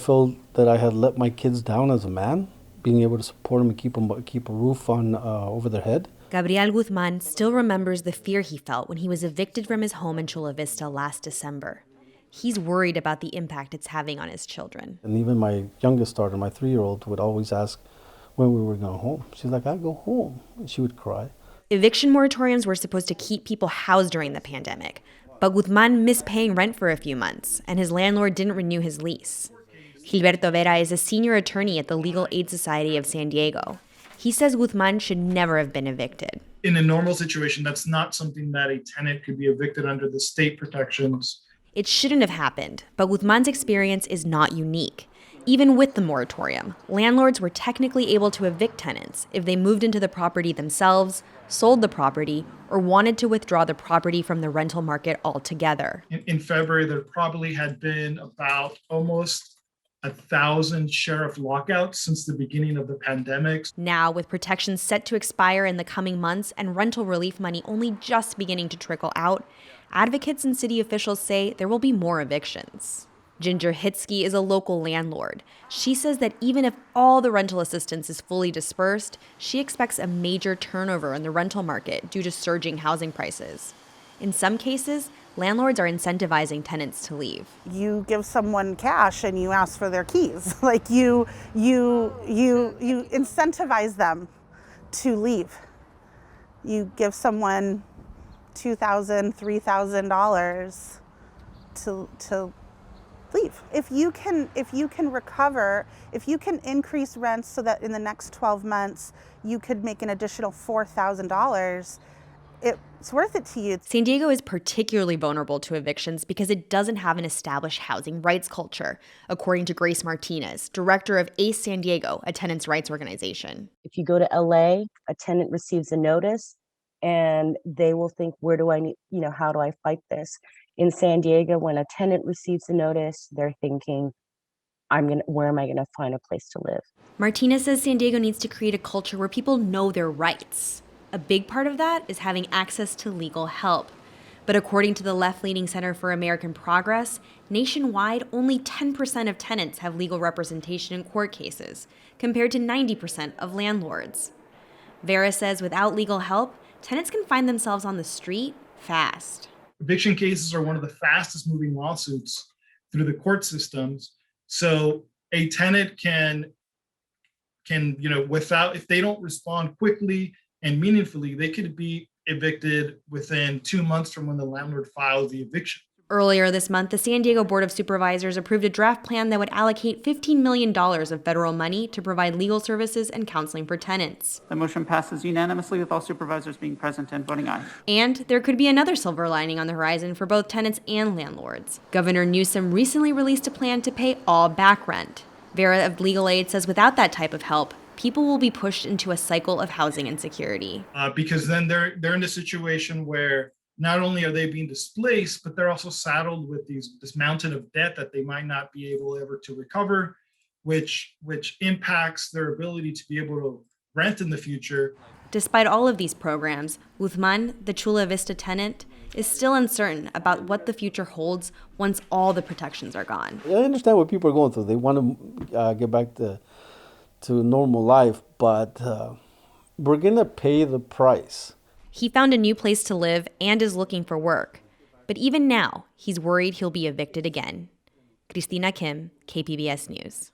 felt that I had let my kids down as a man, being able to support them and keep a roof on over their head. Gabriel Guzman still remembers the fear he felt when he was evicted from his home in Chula Vista last December. He's worried about the impact it's having on his children. And even my youngest daughter, my 3-year-old, would always ask when we were going home. She's like, "I go home." And she would cry. Eviction moratoriums were supposed to keep people housed during the pandemic, but Guzman missed paying rent for a few months, and his landlord didn't renew his lease. Gilberto Vera is a senior attorney at the Legal Aid Society of San Diego. He says Guzman should never have been evicted. In a normal situation, that's not something that a tenant could be evicted under the state protections. It shouldn't have happened, but Guzman's experience is not unique. Even with the moratorium, landlords were technically able to evict tenants if they moved into the property themselves, sold the property, or wanted to withdraw the property from the rental market altogether. In February, there probably had been about almost 1,000 sheriff lockouts since the beginning of the pandemic. Now, with protections set to expire in the coming months and rental relief money only just beginning to trickle out, advocates and city officials say there will be more evictions. Ginger Hitsky is a local landlord. She says that even if all the rental assistance is fully dispersed, she expects a major turnover in the rental market due to surging housing prices. In some cases, landlords are incentivizing tenants to leave. You give someone cash and you ask for their keys. Like you incentivize them to leave. You give someone $2,000, $3,000 to leave. If you can recover, if you can increase rents so that in the next 12 months you could make an additional $4,000, it's worth it to you. San Diego is particularly vulnerable to evictions because it doesn't have an established housing rights culture, according to Grace Martinez, director of ACE San Diego, a tenants' rights organization. If you go to LA, a tenant receives a notice and they will think, where do I need, how do I fight this? In San Diego, when a tenant receives a notice, they're thinking, where am I going to find a place to live? Martinez says San Diego needs to create a culture where people know their rights. A big part of that is having access to legal help. But according to the left-leaning Center for American Progress, nationwide, only 10% of tenants have legal representation in court cases, compared to 90% of landlords. Vera says without legal help, tenants can find themselves on the street fast. Eviction cases are one of the fastest moving lawsuits through the court systems. So a tenant can if they don't respond quickly and meaningfully, they could be evicted within 2 months from when the landlord files the eviction. Earlier this month, the San Diego Board of Supervisors approved a draft plan that would allocate $15 million of federal money to provide legal services and counseling for tenants. The motion passes unanimously with all supervisors being present and voting aye. And there could be another silver lining on the horizon for both tenants and landlords. Governor Newsom recently released a plan to pay all back rent. Vera of Legal Aid says without that type of help, people will be pushed into a cycle of housing insecurity. Because then they're in a situation where not only are they being displaced, but they're also saddled with this mountain of debt that they might not be able ever to recover, which impacts their ability to be able to rent in the future. Despite all of these programs, Guzman, the Chula Vista tenant, is still uncertain about what the future holds once all the protections are gone. I understand what people are going through. They want to get back to normal life, but we're going to pay the price. He found a new place to live and is looking for work. But even now, he's worried he'll be evicted again. Cristina Kim, KPBS News.